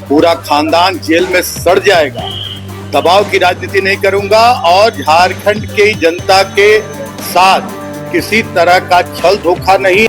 पूरा खानदान जेल में सड़ जाएगा। दबाव की राजनीति नहीं करूंगा और झारखंड की जनता के साथ किसी तरह का छल धोखा नहीं।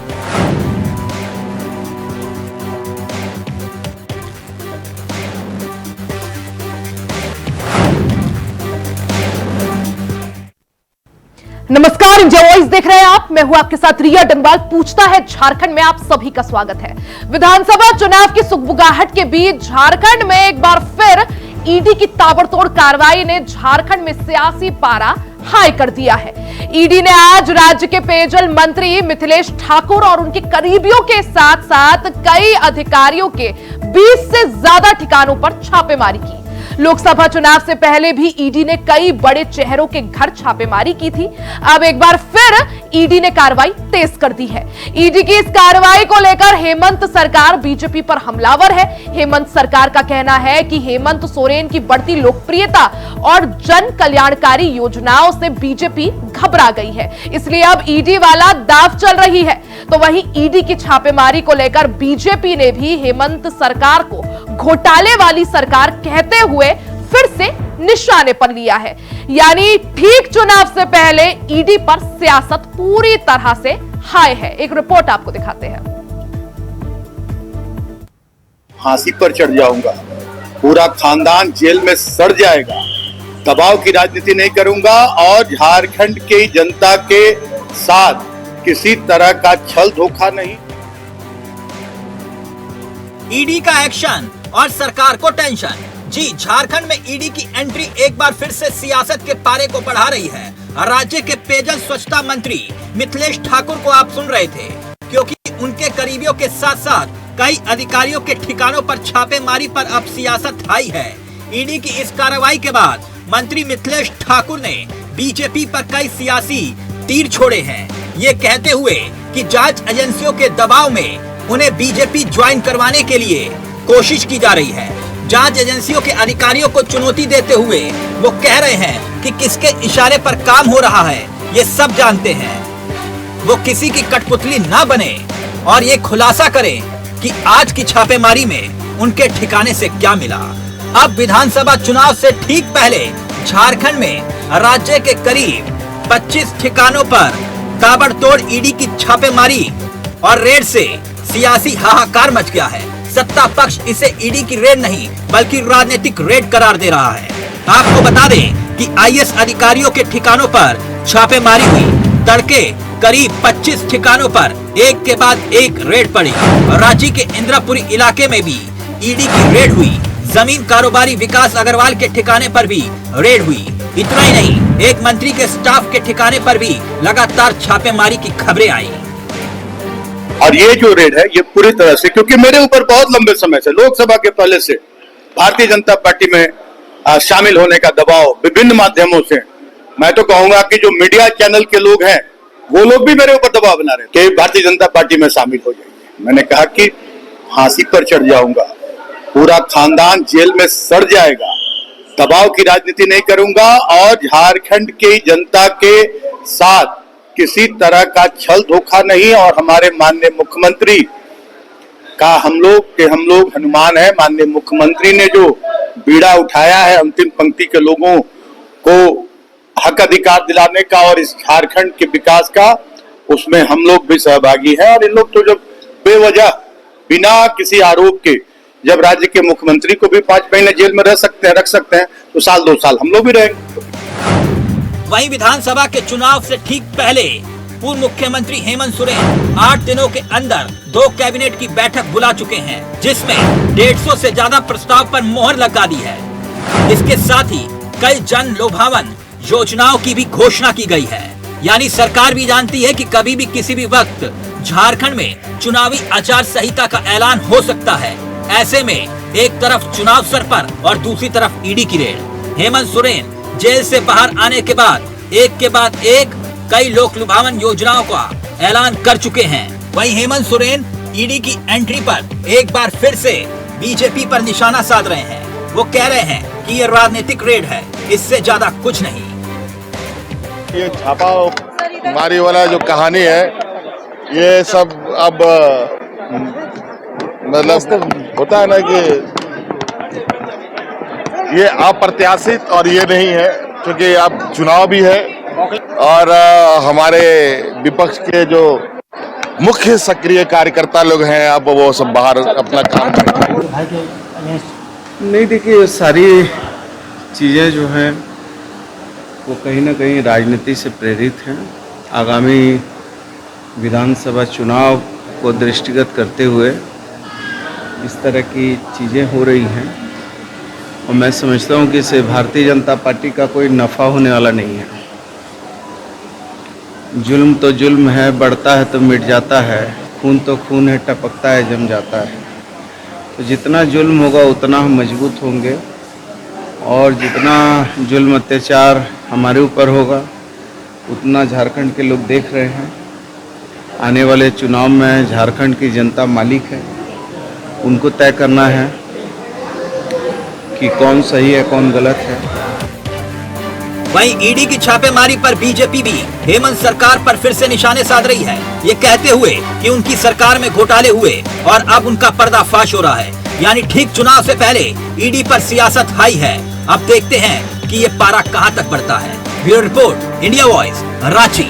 नमस्कार, इंडिया वॉइस देख रहे हैं आप। मैं हूं आपके साथ रिया डंबाल। पूछता है झारखंड में आप सभी का स्वागत है। विधानसभा चुनाव की सुगबुगाहट के बीच झारखंड में एक बार फिर ईडी की ताबड़तोड़ कार्रवाई ने झारखंड में सियासी पारा हाई कर दिया है। ईडी ने आज राज्य के पेयजल मंत्री मिथिलेश ठाकुर और उनके करीबियों के साथ साथ कई अधिकारियों के 20 से ज्यादा ठिकानों पर छापेमारी की। लोकसभा चुनाव से पहले भी ईडी ने कई बड़े चेहरों के घर छापेमारी की थी। अब एक बार फिर ईडी ने कार्रवाई तेज कर दी है। ईडी की इस कार्रवाई को लेकर हेमंत सरकार बीजेपी पर हमलावर है। हेमंत सरकार का कहना है कि हेमंत सोरेन की बढ़ती लोकप्रियता और जन कल्याणकारी योजनाओं से बीजेपी घबरा गई है, इसलिए अब ईडी वाला दाव चल रही है। तो वहीं ईडी की छापेमारी को लेकर बीजेपी ने भी हेमंत सरकार को घोटाले वाली सरकार कहते हुए फिर से निशाने पर लिया है। यानी ठीक चुनाव से पहले ईडी पर सियासत पूरी तरह से हाई है। एक रिपोर्ट आपको दिखाते हैं। फांसी पर चढ़ जाऊंगा, पूरा खानदान जेल में सड़ जाएगा। दबाव की राजनीति नहीं करूंगा और झारखंड की जनता के साथ किसी तरह का छल धोखा नहीं। ईडी का एक्शन और सरकार को टेंशन। जी, झारखंड में ईडी की एंट्री एक बार फिर से सियासत के पारे को बढ़ा रही है। राज्य के पेयजल स्वच्छता मंत्री मिथिलेश ठाकुर को आप सुन रहे थे, क्योंकि उनके करीबियों के साथ साथ कई अधिकारियों के ठिकानों पर छापेमारी पर अब सियासत हाई है। ईडी की इस कार्रवाई के बाद मंत्री मिथिलेश ठाकुर ने बीजेपी पर कई सियासी तीर छोड़े हैं, ये कहते हुए कि जांच एजेंसियों के दबाव में उन्हें बीजेपी ज्वाइन करवाने के लिए कोशिश की जा रही है। जांच एजेंसियों के अधिकारियों को चुनौती देते हुए वो कह रहे हैं कि किसके इशारे पर काम हो रहा है ये सब जानते हैं। वो किसी की कठपुतली ना बने और ये खुलासा करें कि आज की छापेमारी में उनके ठिकाने से क्या मिला। अब विधानसभा चुनाव से ठीक पहले झारखंड में राज्य के करीब 25 ठिकानों पर ताबड़तोड़ ईडी की छापेमारी और रेड से सियासी हाहाकार मच गया है। सत्ता पक्ष इसे ईडी की रेड नहीं बल्कि राजनीतिक रेड करार दे रहा है। आपको बता दें कि आईएएस अधिकारियों के ठिकानों पर छापेमारी हुई। तड़के करीब 25 ठिकानों पर एक के बाद एक रेड पड़ी। रांची के इंद्रापुरी इलाके में भी ईडी की रेड हुई। जमीन कारोबारी विकास अग्रवाल के ठिकाने पर भी रेड हुई। इतना ही नहीं, एक मंत्री के स्टाफ के ठिकाने पर भी लगातार छापेमारी की खबरें आई। और ये जो रेड है ये पूरी तरह से, क्योंकि मेरे ऊपर बहुत लंबे समय से लोकसभा के पहले से भारतीय जनता पार्टी में शामिल होने का दबाव विभिन्न माध्यमों से, मैं तो कहूंगा कि जो मीडिया चैनल के लोग हैं वो लोग भी मेरे ऊपर दबाव बना रहे कि भारतीय जनता पार्टी में शामिल हो जाइए। मैंने कहा कि फांसी पर चढ़ जाऊंगा, पूरा खानदान जेल में सड़ जाएगा। दबाव की राजनीति नहीं करूंगा और झारखंड की जनता के साथ किसी तरह का छल धोखा नहीं। और हमारे माननीय मुख्यमंत्री का हम लोग हनुमान है। माननीय मुख्यमंत्री ने जो बीड़ा उठाया है अंतिम पंक्ति के लोगों को हक अधिकार दिलाने का और इस झारखंड के विकास का, उसमें हम लोग भी सहभागी हैं। और इन लोग तो जब बेवजह बिना किसी आरोप के जब राज्य के मुख्यमंत्री को भी 5 महीने जेल में रख सकते हैं तो साल 2 साल हम लोग भी रहेंगे। वहीं विधानसभा के चुनाव से ठीक पहले पूर्व मुख्यमंत्री हेमंत सोरेन 8 दिनों के अंदर 2 कैबिनेट की बैठक बुला चुके हैं, जिसमें 150 से ज्यादा प्रस्ताव पर मोहर लगा दी है। इसके साथ ही कई जन लोभावन योजनाओं की भी घोषणा की गई है। यानी सरकार भी जानती है कि कभी भी किसी भी वक्त झारखंड में चुनावी आचार संहिता का ऐलान हो सकता है। ऐसे में एक तरफ चुनाव सर पर और दूसरी तरफ ईडी की रेड। हेमंत सोरेन जेल से बाहर आने के बाद एक कई लोक लुभावन योजनाओं का ऐलान कर चुके हैं। वहीं हेमंत सोरेन ईडी की एंट्री पर एक बार फिर से बीजेपी पर निशाना साध रहे हैं। वो कह रहे हैं कि ये राजनीतिक रेड है, इससे ज्यादा कुछ नहीं। ये छापामारी वाला जो कहानी है ये सब अब मतलब होता है ना कि ये अप्रत्याशित और ये नहीं है, क्योंकि अब चुनाव भी है और हमारे विपक्ष के जो मुख्य सक्रिय कार्यकर्ता लोग हैं अब वो सब बाहर अपना काम करेंगे। नहीं, देखिए ये सारी चीज़ें जो हैं वो कहीं ना कहीं राजनीति से प्रेरित हैं। आगामी विधानसभा चुनाव को दृष्टिगत करते हुए इस तरह की चीज़ें हो रही हैं और मैं समझता हूँ कि इससे भारतीय जनता पार्टी का कोई नफ़ा होने वाला नहीं है। जुल्म तो जुल्म है, बढ़ता है तो मिट जाता है, खून तो खून है, टपकता है जम जाता है। तो जितना जुल्म होगा उतना हम मजबूत होंगे और जितना जुल्म अत्याचार हमारे ऊपर होगा उतना झारखंड के लोग देख रहे हैं। आने वाले चुनाव में झारखंड की जनता मालिक है, उनको तय करना है कि कौन सही है कौन गलत है। वहीं ईडी की छापेमारी पर बीजेपी भी हेमंत सरकार पर फिर से निशाने साध रही है, ये कहते हुए कि उनकी सरकार में घोटाले हुए और अब उनका पर्दाफाश हो रहा है। यानी ठीक चुनाव से पहले ईडी पर सियासत हाई है। अब देखते हैं कि ये पारा कहां तक बढ़ता है। Bureau report, India voice, Ranchi.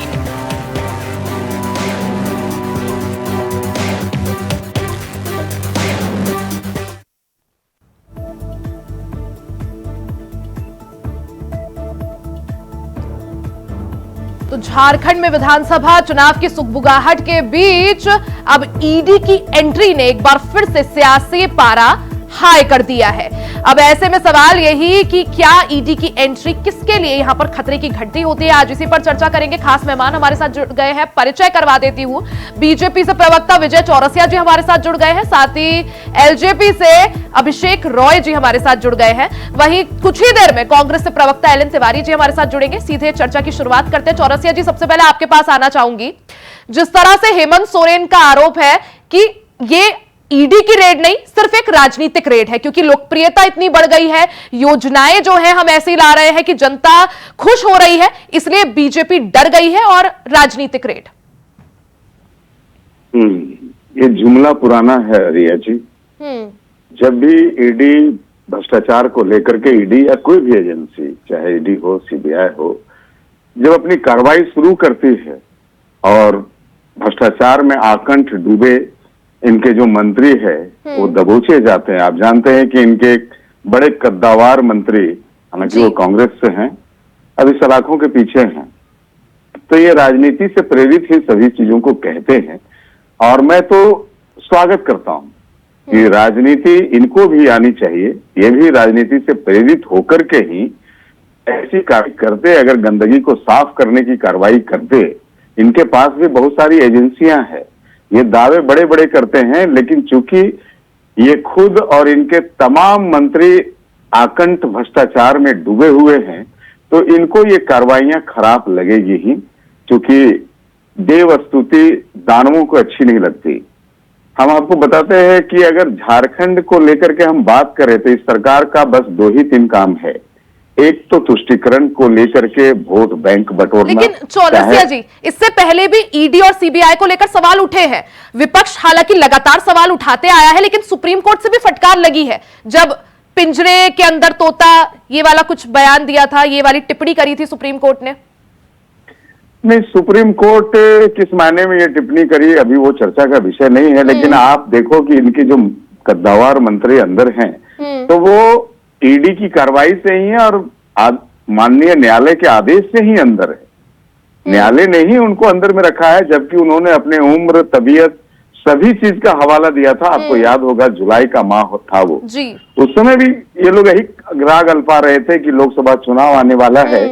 तो झारखंड में विधानसभा चुनाव की सुगबुगाहट के बीच अब ईडी की एंट्री ने एक बार फिर से सियासी पारा हाई कर दिया है। अब ऐसे में सवाल यही कि क्या ईडी की एंट्री किसके लिए यहां पर खतरे की घंटी होती है, आज इसी पर चर्चा करेंगे। खास मेहमान हमारे साथ जुड़ गए हैं, परिचय करवा देती हूं। बीजेपी से प्रवक्ता विजय चौरसिया जी हमारे साथ जुड़ गए हैं, साथ ही एलजेपी से अभिषेक रॉय जी हमारे साथ जुड़ गए हैं। वहीं कुछ ही देर में कांग्रेस से प्रवक्ता एलन तिवारी जी हमारे साथ जुड़ेंगे। सीधे चर्चा की शुरुआत करते हैं। चौरसिया जी, सबसे पहले आपके पास आना चाहूंगी। जिस तरह से हेमंत सोरेन का आरोप है कि ये ईडी की रेड नहीं, सिर्फ एक राजनीतिक रेड है, क्योंकि लोकप्रियता इतनी बढ़ गई है, योजनाएं जो है हम ऐसी ला रहे हैं कि जनता खुश हो रही है, इसलिए बीजेपी डर गई है और राजनीतिक रेड। ये जुमला पुराना है रिया जी। जब भी ईडी भ्रष्टाचार को लेकर के, ईडी या कोई भी एजेंसी, चाहे ईडी हो सीबीआई हो, जब अपनी कार्रवाई शुरू करती है और भ्रष्टाचार में आकंठ डूबे इनके जो मंत्री है वो दबोचे जाते हैं। आप जानते हैं कि इनके एक बड़े कद्दावर मंत्री, हालांकि वो कांग्रेस से हैं, अभी सलाखों के पीछे हैं। तो ये राजनीति से प्रेरित ही सभी चीजों को कहते हैं और मैं तो स्वागत करता हूं कि राजनीति इनको भी आनी चाहिए। ये भी राजनीति से प्रेरित होकर के ही ऐसी कार्य करते, अगर गंदगी को साफ करने की कार्रवाई करते। इनके पास भी बहुत सारी एजेंसियां हैं, ये दावे बड़े बड़े करते हैं, लेकिन चूंकि ये खुद और इनके तमाम मंत्री आकंठ भ्रष्टाचार में डूबे हुए हैं तो इनको ये कार्रवाइयां खराब लगेगी ही, क्योंकि देव स्तुति दानवों को अच्छी नहीं लगती। हम आपको बताते हैं कि अगर झारखंड को लेकर के हम बात करें तो इस सरकार का बस 2 ही 3 काम है। एक तो तुष्टीकरण को लेकर के वोट बैंक बटोरना। लेकिन चौरसिया जी, इससे पहले भी ईडी और सीबीआई को लेकर सवाल उठे हैं। विपक्ष हालांकि लगातार सवाल उठाते आया है, लेकिन सुप्रीम कोर्ट से भी फटकार लगी है। जब पिंजरे के अंदर तोता ये वाला कुछ बयान दिया था, ये वाली टिप्पणी करी थी सुप्रीम कोर्ट ने। नहीं, सुप्रीम कोर्ट किस मायने में ये टिप्पणी करी अभी वो चर्चा का विषय नहीं है, लेकिन आप देखो कि इनके जो कद्दावर मंत्री अंदर हैं तो वो ईडी की कार्रवाई से ही है और माननीय न्यायालय के आदेश से ही अंदर है। न्यायालय ने ही उनको अंदर में रखा है, जबकि उन्होंने अपने उम्र, तबीयत, सभी चीज का हवाला दिया था। आपको याद होगा जुलाई का माह था वो जी। उस समय भी ये लोग यही राग अल्पा रहे थे कि लोकसभा चुनाव आने वाला है,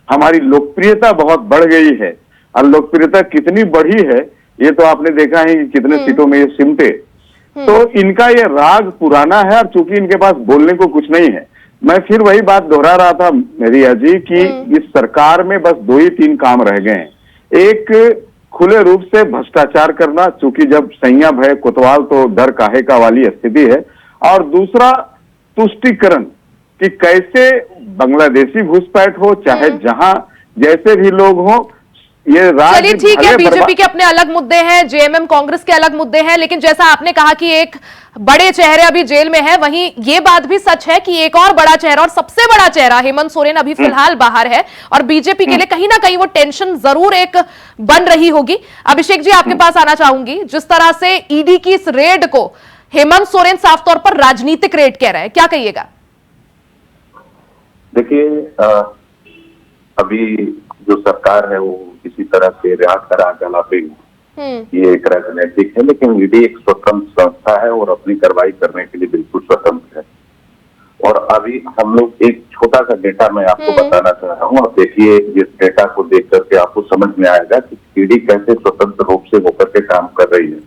हमारी लोकप्रियता बहुत बढ़ गई है। और लोकप्रियता कितनी बढ़ी है ये तो आपने देखा है कि कितने सीटों में ये सिमटे। तो इनका ये राग पुराना है और चूंकि इनके पास बोलने को कुछ नहीं है। मैं फिर वही बात दोहरा रहा था रिया जी कि इस सरकार में बस 2 ही 3 काम रह गए हैं। एक खुले रूप से भ्रष्टाचार करना, चूंकि जब सैया भय कोतवाल तो डर काहे का वाली स्थिति है, और दूसरा तुष्टीकरण कि कैसे बांग्लादेशी घुसपैठ हो, चाहे जहां जैसे भी लोग हो, ये चलिए ठीक है, भले बीजेपी के अपने अलग मुद्दे हैं, जेएमएम कांग्रेस के अलग मुद्दे हैं, लेकिन जैसा आपने कहा कि एक बड़े चेहरे अभी जेल में है, वहीं ये बात भी सच है कि एक और बड़ा चेहरा और सबसे बड़ा चेहरा हेमंत सोरेन अभी फिलहाल बाहर है और बीजेपी के लिए कहीं ना कहीं वो टेंशन जरूर एक बन रही होगी। अभिषेक जी, आपके पास आना चाहूंगी। जिस तरह से ईडी की इस रेड को हेमंत सोरेन साफ तौर पर राजनीतिक रेड कह रहे हैं, क्या कहिएगा? देखिए, अभी जो सरकार है वो किसी तरह से रियायत करा गलापिंग, ये एक राजनीतिक है, लेकिन ईडी एक स्वतंत्र संस्था है और अपनी कार्रवाई करने के लिए बिल्कुल स्वतंत्र है। और अभी हम लोग एक छोटा सा डेटा मैं आपको बताना चाह रहा हूँ। आप देखिए, इस डेटा को देख करके आपको समझ में आएगा कि ईडी कैसे स्वतंत्र रूप से होकर के काम कर रही है।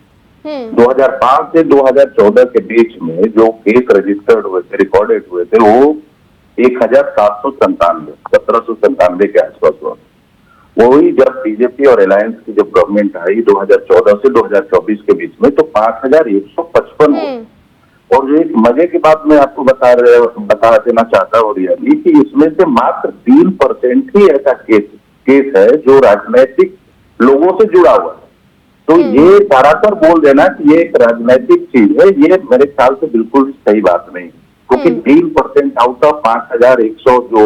2005 से 2014 के बीच में जो केस रजिस्टर्ड हुए थे, रिकॉर्डेड हुए थे, वो 1797, 1797 के आसपास हुआ। वही जब बीजेपी और अलायंस की जब गवर्नमेंट आई 2014 से 2024 के बीच में, तो 5155 हुए। और जो एक मजे की बात मैं आपको बता देना चाहता हूँ रियली, कि इसमें से मात्र 3% ही ऐसा केस है जो राजनीतिक लोगों से जुड़ा हुआ है। तो ये सरासर बोल देना कि ये एक राजनीतिक चीज है, ये मेरे ख्याल से बिल्कुल सही बात नहीं है। क्योंकि 3% आउट ऑफ 5100 जो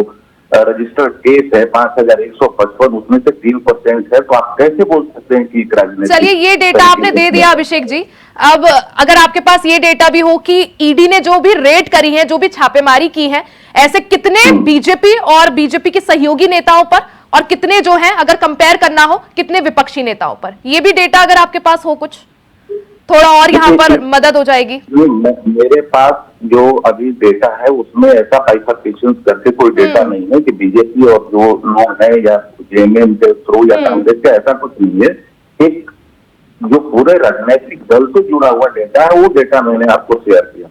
रजिस्टर्ड केस है, 5155, उसमें से 3% है, तो आप कैसे बोल सकते हैं कि एक राजनीतिक। चलिए, ये डेटा आपने दे दिया अभिषेक जी। अब अगर आपके पास ये डेटा भी हो कि ईडी ने जो भी रेड करी है, जो भी छापेमारी की है, ऐसे कितने बीजेपी और बीजेपी के सहयोगी नेताओं पर और कितने जो हैं, अगर कंपेयर करना हो, कितने विपक्षी नेताओं पर, ये भी डेटा अगर आपके पास हो कुछ, थोड़ा और यहाँ पर मदद हो जाएगी। मेरे पास जो अभी डेटा है उसमें ऐसा बाइफरकेशन करके कोई डेटा नहीं है कि बीजेपी और जो लोग हैं या जेएमएम के थ्रू या कांग्रेस का, ऐसा कुछ नहीं है। एक जो पूरे राजनीतिक दल से जुड़ा हुआ डेटा है, वो डेटा मैंने आपको शेयर किया।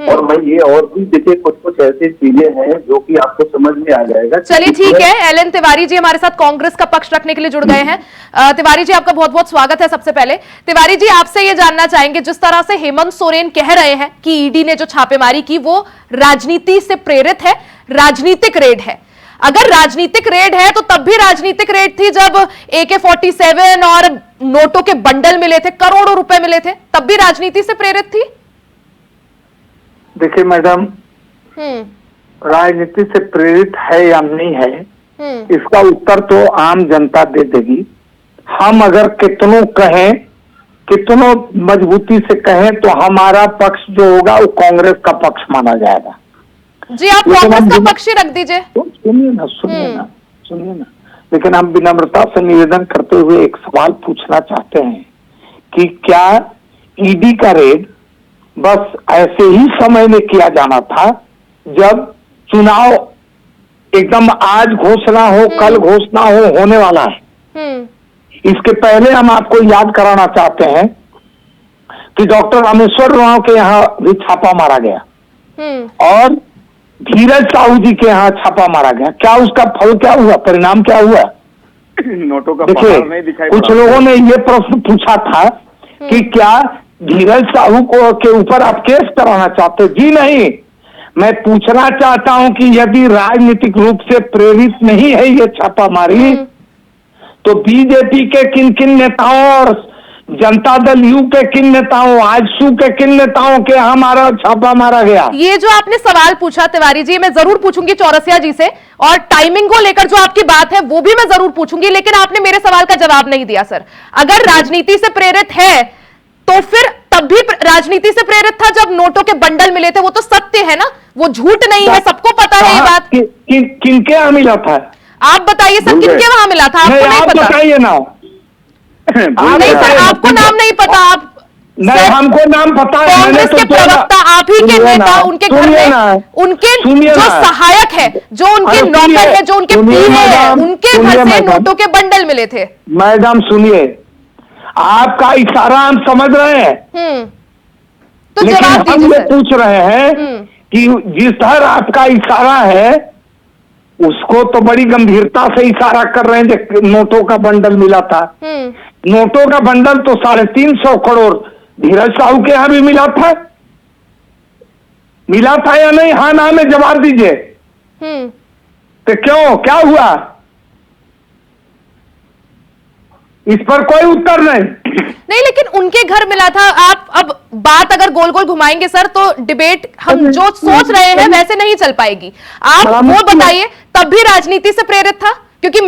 और मैं ये और भी देखिए कुछ ऐसी चीजें हैं जो कि आपको समझ में आ जाएगा। चलिए ठीक है, एल एन तिवारी जी हमारे साथ कांग्रेस का पक्ष रखने के लिए जुड़ गए हैं। तिवारी जी, आपका बहुत बहुत स्वागत है। सबसे पहले तिवारी जी, आपसे ये जानना चाहेंगे, जिस तरह से हेमंत सोरेन कह रहे हैं कि ईडी ने जो छापेमारी की वो राजनीति से प्रेरित है, राजनीतिक रेड है। अगर राजनीतिक रेड है तो तब भी राजनीतिक रेड थी जब AK-47 और नोटों के बंडल मिले थे, करोड़ों रुपए मिले थे, तब भी राजनीति से प्रेरित थी। देखिए मैडम, राजनीति से प्रेरित है या नहीं है, इसका उत्तर तो आम जनता दे देगी। हम अगर कितनों कहें, कितनों मजबूती से कहें, तो हमारा पक्ष जो होगा वो कांग्रेस का पक्ष माना जाएगा। जी, आप कांग्रेस का पक्ष ही रख दीजिए। सुनिए ना। लेकिन हम विनम्रता से निवेदन करते हुए एक सवाल पूछना चाहते हैं कि क्या ईडी का रेड बस ऐसे ही समय में किया जाना था जब चुनाव एकदम आज घोषणा हो, कल घोषणा हो, होने वाला है। इसके पहले हम आपको याद कराना चाहते हैं कि डॉक्टर रामेश्वर राव के यहाँ भी छापा मारा गया और धीरज साहू जी के यहाँ छापा मारा गया। क्या उसका फल क्या हुआ, परिणाम क्या हुआ? नोटों का देखिए, नहीं दिखाई कुछ लोगों ने ये प्रश्न पूछा था कि क्या धीरज साहू को के ऊपर आप केस कराना चाहते? जी नहीं, मैं पूछना चाहता हूं कि यदि राजनीतिक रूप से प्रेरित नहीं है ये छापामारी, तो बीजेपी के किन किन नेताओं और जनता दल यू के किन नेताओं, आजसू के किन नेताओं के हमारा छापा मारा गया? ये जो आपने सवाल पूछा तिवारी जी, मैं जरूर पूछूंगी चौरसिया जी से, और टाइमिंग को लेकर जो आपकी बात है वो भी मैं जरूर पूछूंगी, लेकिन आपने मेरे सवाल का जवाब नहीं दिया। सर, अगर राजनीति से प्रेरित है तो फिर तब भी राजनीति से प्रेरित था जब नोटों के बंडल मिले थे, वो तो सत्य है ना, वो झूठ नहीं है, सबको पता है ये बात। किनके यहाँ मिला था? आप बताइए सर, किनके वहां मिला था? आपको नहीं पता? बताइए ना। नहीं सर, आपको नाम नहीं पता। आप नहीं, हमको नाम पता है। कांग्रेस के प्रवक्ता, आप ही के नेता, उनके घर में उनके जो सहायक है, जो उनके नौकर है, जो उनके पीए है, उनके घर से नोटों के बंडल मिले थे। मैडम सुनिए, आपका इशारा हम समझ रहे हैं, तो जवाब हम दीजिए ये सर। पूछ रहे हैं कि जिस तरह आपका इशारा है उसको तो बड़ी गंभीरता से इशारा कर रहे हैं जो नोटों का बंडल मिला था। नोटों का बंडल तो 350 करोड़ धीरज साहू के यहाँ भी मिला था या नहीं? हाँ ना में जवाब दीजिए। तो क्यों, क्या हुआ? इस पर कोई उत्तर नहीं। नहीं, लेकिन उनके घर मिला था। आप अब बात अगर गोल गोल घुमाएंगे सर, तो डिबेट हम जो सोच रहे हैं वैसे नहीं चल पाएगी। आप वो बताइए, तब भी राजनीति से प्रेरित था? क्योंकि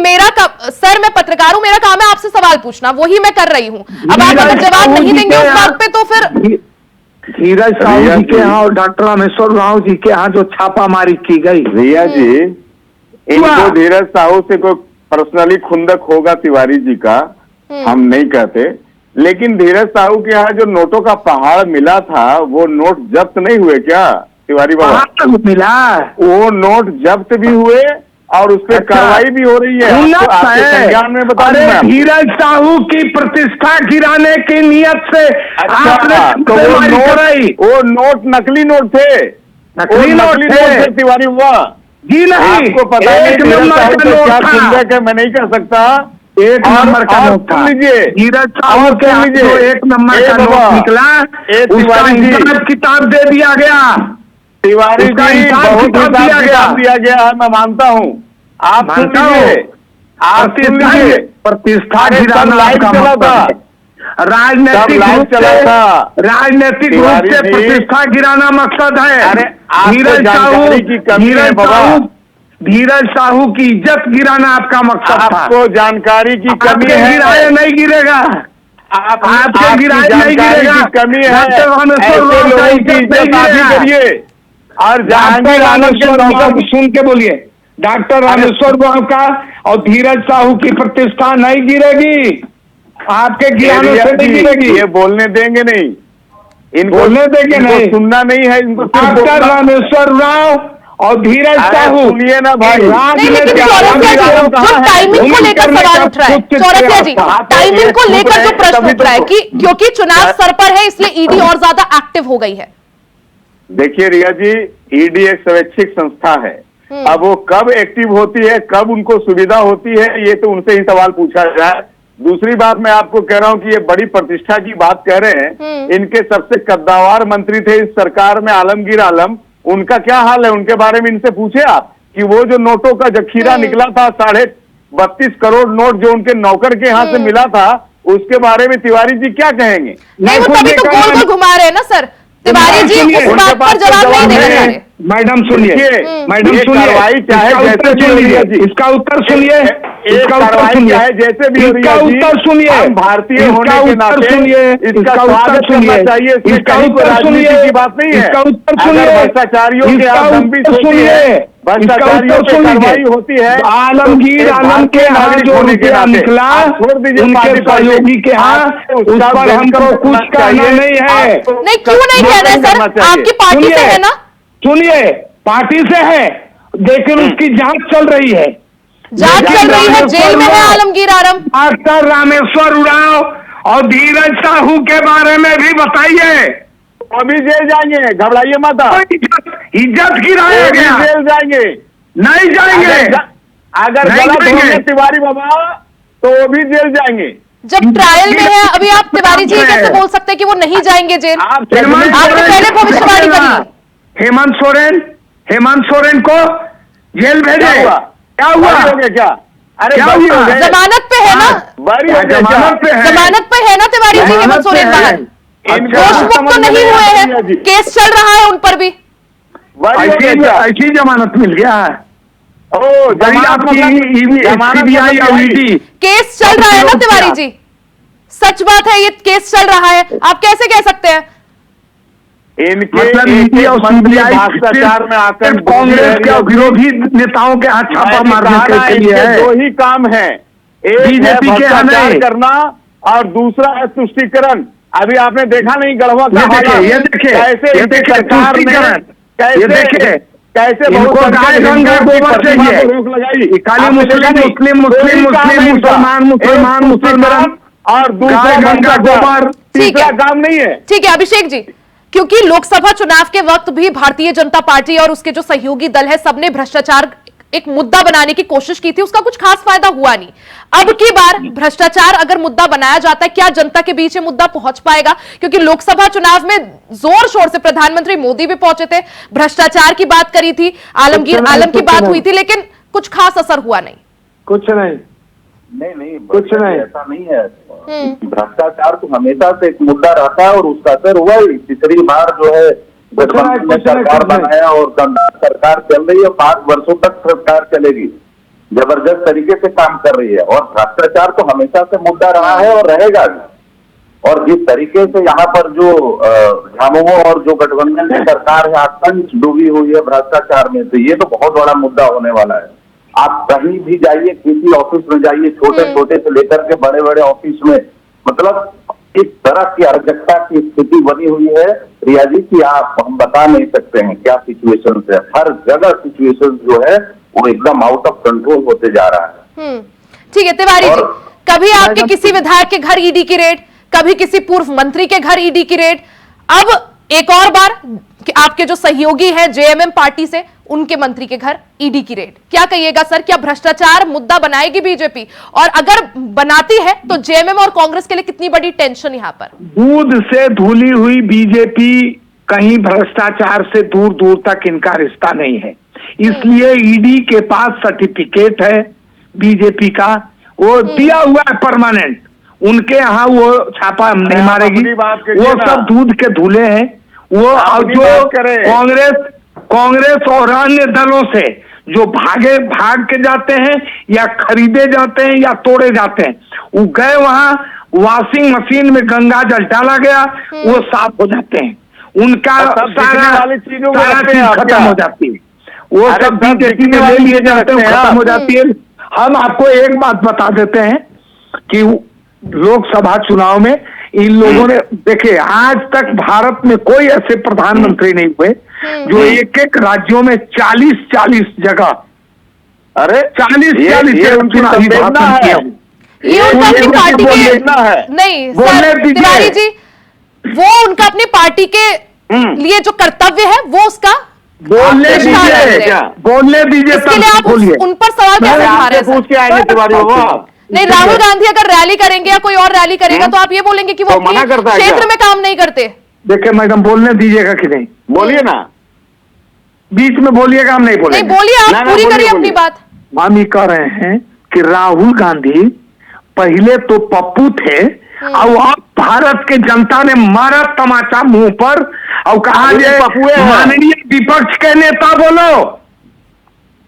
सर मैं पत्रकार हूं, मेरा काम है आपसे सवाल पूछना, वही मैं कर रही हूँ। अब आप अगर जवाब नहीं देंगे उस बात पे तो फिर धीरज साहू जी के यहाँ और डॉक्टर रामेश्वर राव जी के यहाँ जो छापामारी की गई, रिया जी, इनको धीरज साहू से कोई पर्सनली खुंदक होगा तिवारी जी का, हम नहीं कहते, लेकिन धीरज साहू के यहाँ जो नोटों का पहाड़ मिला था, वो नोट जब्त नहीं हुए क्या तिवारी बाबा? मिला, वो नोट जब्त भी हुए और उस पर कार्रवाई भी हो रही है। आपके संज्ञान में बता दूं मैं। धीरज साहू की प्रतिष्ठा गिराने की नियत से तो वो नोट नकली नोट थे, नकली नोट थे तिवारी बाबा जी। नहीं, आपको पता नहीं धीरज साहू से क्या खुंदक है, मैं नहीं कह सकता। एक नंबर का नोट था, लीजिए धीरज साहू के जो एक नंबर का नोट निकला, उसका हिसाब किताब दे दिया गया। तिवारी जी, बहुत हिसाब दिया गया है, मैं मानता हूँ। आप सुन लीजिए, आप सुन लीजिए, प्रतिष्ठा लाइव चला था, राजनीतिक रूप से प्रतिष्ठा गिराना मकसद है। अरे धीरज साहू की इज्जत गिराना आपका मकसद था। आपको जानकारी की कमी है, गिराए नहीं गिरेगा, आपके गिराए नहीं गिरेगा, कमी है। ऐसे लोगों की इज्जत आप ही करिए। और जहांगीर आलम के सुन के बोलिए, डॉक्टर रामेश्वर राव का और धीरज साहू की प्रतिष्ठा नहीं गिरेगी, आपके गिराने से नहीं गिरेगी। ये बोलने देंगे नहीं, इनको बोलने देंगे नहीं, सुनना नहीं है इनको। डॉक्टर रामेश्वर राव और धीरज साहू, सुनिए ना भाई, टाइमिंग को लेकर सवाल उठ रहा है चौरसिया जी, टाइमिंग को लेकर जो प्रश्न उठ रहा है कि क्योंकि चुनाव सर पर है इसलिए ईडी और ज्यादा एक्टिव हो गई है। देखिए रिया जी, ईडी एक स्वैच्छिक संस्था है, अब वो कब एक्टिव होती है, कब उनको सुविधा होती है, ये तो उनसे ही सवाल पूछा जाए। दूसरी बात मैं आपको कह रहा हूं कि ये बड़ी प्रतिष्ठा की बात कह रहे हैं, इनके सबसे कद्दावर मंत्री थे इस सरकार में आलमगीर आलम, उनका क्या हाल है, उनके बारे में इनसे पूछे आप कि वो जो नोटों का जखीरा निकला था, 32.5 करोड़ नोट जो उनके नौकर के यहाँ से मिला था, उसके बारे में तिवारी जी क्या कहेंगे? नहीं, वो तभी तो गोल गोल घुमा रहे हैं ना सर तिवारी जी, उस बात पर जवाब नहीं दे रहे हैं। मैडम सुनिए, मैडम सुनिए, कार्रवाई चाहे जैसे भी हो रही है, इसका उत्तर सुनिए, इसका उत्तर चाहे जैसे भी हो रही है, इसका उत्तर सुनिए, भारतीय होने के नाते इसका स्वागत करना चाहिए, इसका उत्तर सुनिए, की बात नहीं है। इसका उत्तर सुनिए, भ्रष्टाचारियों के भ्रष्टाचारियों पे कार्रवाई होती है। आलमगीर आलम के यहाँ जो रुपया निकला, छोड़ दीजिए, उनके सहयोगी के यहाँ, उस पर हमको कुछ कहना नहीं है। नहीं, क्यों नहीं कह रहे सर, आपकी पार्टी से है ना? सुनिए, पार्टी से है, लेकिन उसकी जांच चल रही है, जांच चल रही है, जेल में है आलमगीर आलम। डॉक्टर रामेश्वर राव और धीरज साहू के बारे में भी बताइए। अभी जेल जाएंगे, घबराइए मत। इज्जत गिराया गया, जेल जाएंगे, नहीं जाएंगे, अगर गलत होंगे तिवारी बाबा तो वो भी जेल जाएंगे। जब ट्रायल में है अभी, आप तिवारी जी कैसे बोल सकते हैं कि वो नहीं जाएंगे जेल? आपने पहले भविष्यवाणी करी। हेमंत सोरेन को जेल भेजे, क्या हुआ? क्या? अरे जमानत पे है ना, जमानत पे है ना तिवारी जी हेमंत सोरेन बाहर, दोषमुक्त तो नहीं हुए हैं, केस चल रहा है उन पर भी। ऐसी जमानत मिल गया है, केस चल रहा है ना तिवारी जी, सच बात है, ये केस चल रहा है, आप कैसे कह सकते हैं? इनके ईडी और सीबीआई भ्रष्टाचार में आकर कांग्रेस के विरोधी नेताओं के हाथ छापा मारने के लिए है। दो ही काम है, एक है भ्रष्टाचार करना और दूसरा है तुष्टीकरण। अभी आपने देखा नहीं गढ़वा का हाल, ये देखिए, कैसे सरकार ने कैसे इनको गाय गंगा गोबर चाहिए, रोक लगाई, खाली मुस्लिम मुसलमान और दूसरा गंगा गोबर, तीसरा काम नहीं है। ठीक है अभिषेक जी, क्योंकि लोकसभा चुनाव के वक्त भी भारतीय जनता पार्टी और उसके जो सहयोगी दल है सबने भ्रष्टाचार एक मुद्दा बनाने की कोशिश की थी, उसका कुछ खास फायदा हुआ नहीं। अब की बार भ्रष्टाचार अगर मुद्दा बनाया जाता है, क्या जनता के बीच ये मुद्दा पहुंच पाएगा? क्योंकि लोकसभा चुनाव में जोर शोर से प्रधानमंत्री मोदी भी पहुंचे थे, भ्रष्टाचार की बात करी थी, आलमगीर आलम की बात हुई थी, लेकिन कुछ खास असर हुआ नहीं। कुछ नहीं, नहीं कुछ नहीं। ऐसा नहीं है। भ्रष्टाचार तो हमेशा से एक मुद्दा रहता है और उसका असर हुआ ही। तीसरी बार जो है गठबंधन ने सरकार बनाया और सरकार चल रही है, 5 वर्षों तक सरकार चलेगी, जबरदस्त तरीके से काम कर रही है। और भ्रष्टाचार तो हमेशा से मुद्दा रहा है और रहेगा भी। और जिस तरीके से यहाँ पर जो झामुमो और जो गठबंधन की सरकार है आतंक डूबी हुई है भ्रष्टाचार में, तो ये तो बहुत बड़ा मुद्दा होने वाला है। आप कहीं भी जाइए, किसी ऑफिस में जाइए, छोटे छोटे से लेकर के बड़े बड़े ऑफिस में, मतलब इस तरह की अराजकता की स्थिति बनी हुई है रिया जी की आप हम बता नहीं सकते हैं क्या सिचुएशन है। हर जगह सिचुएशन जो है वो एकदम आउट ऑफ कंट्रोल होते जा रहा है। ठीक है तिवारी जी, कभी आपके किसी विधायक के घर ईडी की रेड, कभी किसी पूर्व मंत्री के घर ईडी की रेड, अब एक और बार आपके जो सहयोगी हैं जेएमएम पार्टी से उनके मंत्री के घर ईडी की रेड। क्या कहिएगा सर, क्या भ्रष्टाचार मुद्दा बनाएगी बीजेपी? और अगर बनाती है तो जेएमएम और कांग्रेस के लिए कितनी बड़ी टेंशन यहां पर? दूध से धुली हुई बीजेपी कहीं भ्रष्टाचार से दूर दूर तक इनका रिश्ता नहीं है। इसलिए ईडी के पास सर्टिफिकेट है बीजेपी का, वो दिया हुआ है परमानेंट। उनके यहाँ वो छापा नहीं मारेगी, वो सब दूध के धुले हैं। वो जो कांग्रेस और अन्य दलों से जो भाग के जाते हैं या खरीदे जाते हैं या तोड़े जाते हैं, वो गए वहां वॉशिंग मशीन में गंगा जल डाला गया, वो साफ हो जाते हैं। उनका सारा चीज खत्म हो जाती है, वो सब बीजेपी में ले लिए जाते हैं, खत्म हो जाती है। हम आपको एक बात बता देते हैं कि लोकसभा चुनाव में इन लोगों ने देखे, आज तक भारत में कोई ऐसे प्रधानमंत्री नहीं हुए जो एक एक राज्यों में 40-40 जगह, अरे 40-40 चुनावी भाषण किया। ये उनका अपनी पार्टी के नहीं सर तिवारी जी, वो उनका अपनी पार्टी के लिए जो कर्तव्य है वो उसका बोलने दीजिए इसके लिए आप उन पर सवाल कैसे उठा रहे हैं? नहीं, राहुल गांधी अगर रैली करेंगे या कोई और रैली करेगा तो आप ये बोलेंगे कि वो अपने क्षेत्र में काम नहीं करते? देखिए मैडम, बोलने दीजिएगा कि नहीं? बोलिए ना, बीच में बोलिएगा, हम नहीं बोलेंगे। नहीं बोलिए, आप पूरी करिए अपनी बात। हम ये कह रहे हैं कि राहुल गांधी पहले तो पप्पू थे और अब भारत के जनता ने मारा तमाचा मुंह पर और कहा माननीय विपक्ष के नेता बोलो,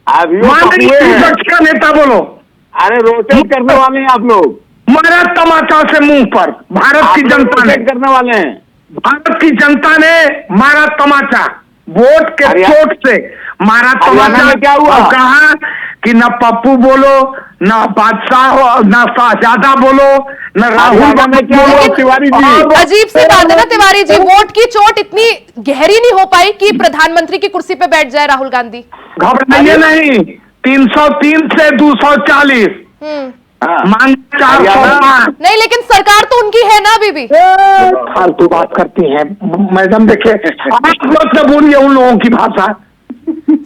माननीय विपक्ष का नेता बोलो। अरे रोटेट करने वाले हैं आप लोग, मारा तमाचा से मुंह पर भारत की जनता ने करने वाले हैं। भारत की जनता ने मारा तमाचा, वोट के चोट से मारा तमाचा। क्या हुआ? कहा कि न पप्पू बोलो, न बादशाह, न शाहजादा बोलो, न राहुल गांधी बोलो। तिवारी जी, अजीब सी बात है ना तिवारी जी, वोट की चोट इतनी गहरी नहीं हो पाई कि प्रधानमंत्री की कुर्सी पे बैठ जाए राहुल गांधी। घबराइए नहीं, 303 से 240 मांग 405 नहीं, लेकिन सरकार तो उनकी है ना अभी भी। फालतू बात करती हैं मैडम। देखिए आप लोग से बोलिए उन लोगों की भाषा।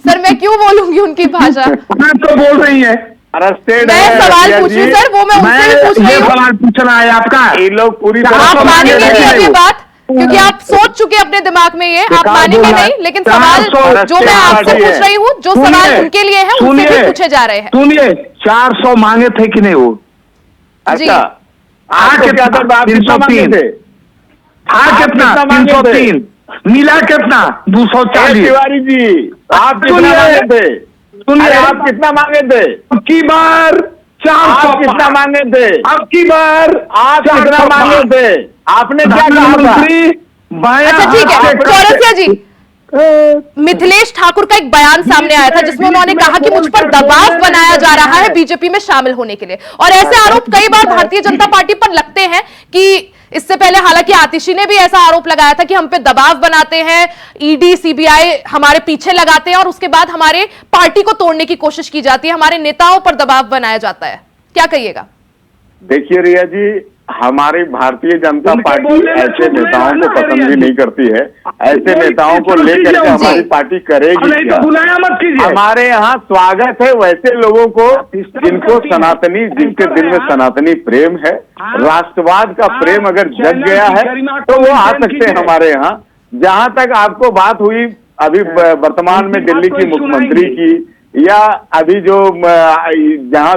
सर मैं क्यों बोलूंगी उनकी भाषा? आप तो बोल रही है। मैं सवाल पूछ रही सर, वो मैं उनसे भी पूछ रही हूँ। सवाल पूछना है आपका, ये लोग पूरी आप मानेंगे ये बात क्योंकि आप सोच चुके अपने दिमाग में, ये आप मानेंगे नहीं, लेकिन सवाल जो मैं आपसे पूछ रही हूँ, जो सवाल उनके लिए है उनसे भी पूछे जा रहे हैं। सुनिए, 400 मांगे थे कि नहीं वो? अच्छा, कितना 303 कितना 303 मिला कितना 240। तिवारी जी आप कितना मांगे थे? सुनिए, आप कितना मांगे थे? अब की बार 400 कितना मांगे थे? अब की बार आप कितना मांगे थे? आपने क्या कहा? अच्छा ठीक है, चौरसिया जी, मिथिलेश ठाकुर का एक बयान सामने आया था जिसमें उन्होंने कहा कि मुझ पर दबाव बनाया जा रहा है बीजेपी में शामिल होने के लिए, और ऐसे आरोप कई बार भारतीय जनता पार्टी पर लगते हैं कि इससे पहले हालांकि आतिशी ने भी ऐसा आरोप लगाया था कि हम पे दबाव बनाते हैं, ईडी सीबीआई हमारे पीछे लगाते हैं और उसके बाद हमारे पार्टी को तोड़ने की कोशिश की जाती है, हमारे नेताओं पर दबाव बनाया जाता है। क्या कहिएगा? देखिए रिया जी, हमारी भारतीय जनता पार्टी ऐसे नेताओं को पसंद भी नहीं करती है। ऐसे नेताओं को लेकर के हमारी पार्टी करेगी क्या? हमारे यहाँ स्वागत है वैसे लोगों को जिनको सनातनी, जिनके दिल में सनातनी प्रेम है, राष्ट्रवाद का प्रेम अगर जग गया है तो वो आ सकते हैं हमारे यहाँ। जहाँ तक आपको बात हुई अभी वर्तमान में दिल्ली की मुख्यमंत्री की या अभी जो जहाँ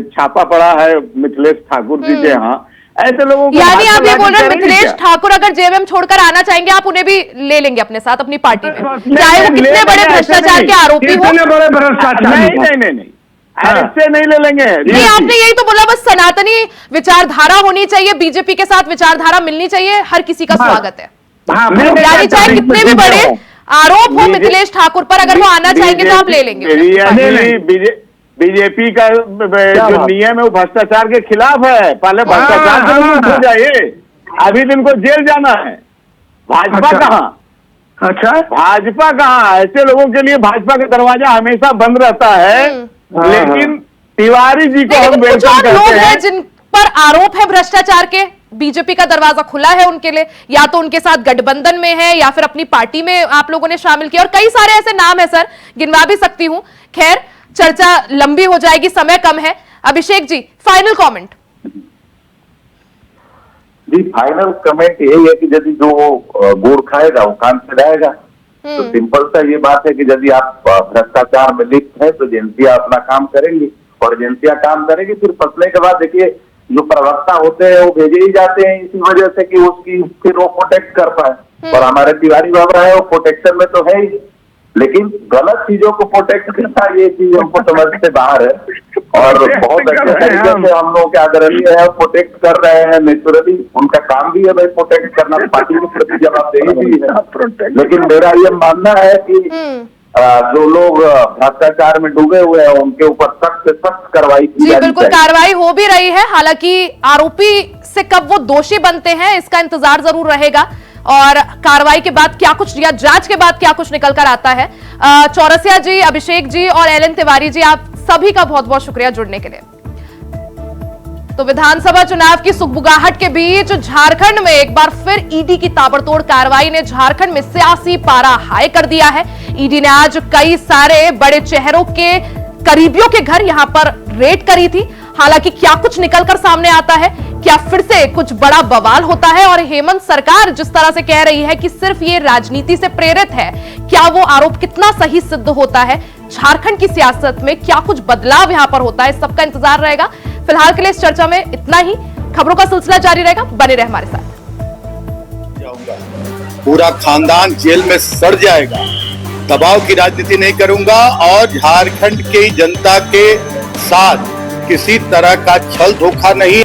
छापा पड़ा है मिथिलेश ठाकुर जी के यहाँ, ऐसे लोगों को यानी आप ये बोल रहे हैं करेंगे मिथिलेश क्या? ठाकुर अगर जेएमएम छोड़कर आना चाहेंगे आप उन्हें भी ले लेंगे अपने साथ अपनी पार्टी में, चाहे वो कितने बड़े भ्रष्टाचार के आरोपी हो? बड़े भ्रष्टाचार नहीं ऐसे नहीं ले लेंगे। नहीं, आपने यही तो बोला बस सनातनी विचारधारा होनी चाहिए, बीजेपी के साथ विचारधारा मिलनी चाहिए, हर किसी का स्वागत है। यानी चाहे कितने भी बड़े आरोप हो मिथिलेश ठाकुर पर, अगर वो आना चाहेंगे तो आप ले लेंगे। बीजेपी का जो नियम है वो भ्रष्टाचार के खिलाफ है। पहले भ्रष्टाचार से मुक्त हो जाइए, अभी दिन को जेल जाना है। भाजपा कहाँ? अच्छा, भाजपा कहाँ? ऐसे लोगों के लिए भाजपा का दरवाजा हमेशा बंद रहता है। लेकिन तिवारी जी को हम कुछ और वेलकम लोग करते हैं हैं जिन पर आरोप है भ्रष्टाचार के, बीजेपी का दरवाजा खुला है उनके लिए, या तो उनके साथ गठबंधन में है या फिर अपनी पार्टी में आप लोगों ने शामिल किया, और कई सारे ऐसे नाम है सर, गिनवा भी सकती हूं। खैर, चर्चा लंबी हो जाएगी, समय कम है। Abhishek ji, final comment. जी, फाइनल कमेंट यही है कि यदि जो गुड़ खाएगा वो कान से रहेगा। तो सिंपल सा ये बात है कि यदि आप भ्रष्टाचार में लिप्त है तो एजेंसियां अपना काम करेंगी, और एजेंसियां काम करेगी, फिर फंसने के बाद देखिए जो प्रवक्ता होते हैं वो भेजे ही जाते हैं इसी वजह से कि उसकी फिर वो प्रोटेक्ट कर पाए। और हमारे तिवारी बाबा है वो प्रोटेक्शन में तो है ही, लेकिन गलत चीजों को प्रोटेक्ट करना ये चीज हमको समझ से बाहर है। और बहुत अच्छे तरीके से हम लोग के आदरणीय है प्रोटेक्ट कर रहे हैं नेचुरली, उनका काम भी है भाई प्रोटेक्ट करना, पार्टी के प्रति जवाबदेही भी है। लेकिन मेरा ये मानना है कि जो लोग भ्रष्टाचार में डूबे हुए हैं उनके ऊपर सख्त से सख्त कार्रवाई की जी बिल्कुल, कार्रवाई हो भी रही है। हालांकि आरोपी से कब वो दोषी बनते हैं इसका इंतजार जरूर रहेगा, और कार्रवाई के बाद क्या कुछ या जांच के बाद क्या कुछ निकल कर आता है। चौरसिया जी, अभिषेक जी और एलन तिवारी जी, आप सभी का बहुत बहुत शुक्रिया जुड़ने के लिए। तो विधानसभा चुनाव की सुगबुगाहट के बीच झारखंड में एक बार फिर ईडी की ताबड़तोड़ कार्रवाई ने झारखंड में सियासी पारा हाई कर दिया है। ईडी ने आज कई सारे बड़े चेहरों के करीबियों के घर यहां पर रेड करी थी। हालांकि क्या कुछ निकलकर सामने आता है, क्या फिर से कुछ बड़ा बवाल होता है, और हेमंत सरकार जिस तरह से कह रही है कि सिर्फ ये राजनीति से प्रेरित है, क्या वो आरोप कितना सही सिद्ध होता है? झारखंड की सियासत में क्या कुछ बदलाव यहां पर होता है, सबका इंतजार रहेगा। फिलहाल के लिए इस चर्चा में इतना ही, खबरों का सिलसिला जारी रहेगा, बने रहे हमारे साथ। पूरा खानदान जेल में सड़ जाएगा, दबाव की राजनीति नहीं करूंगा, और झारखंड की जनता के साथ किसी तरह का छल धोखा नहीं।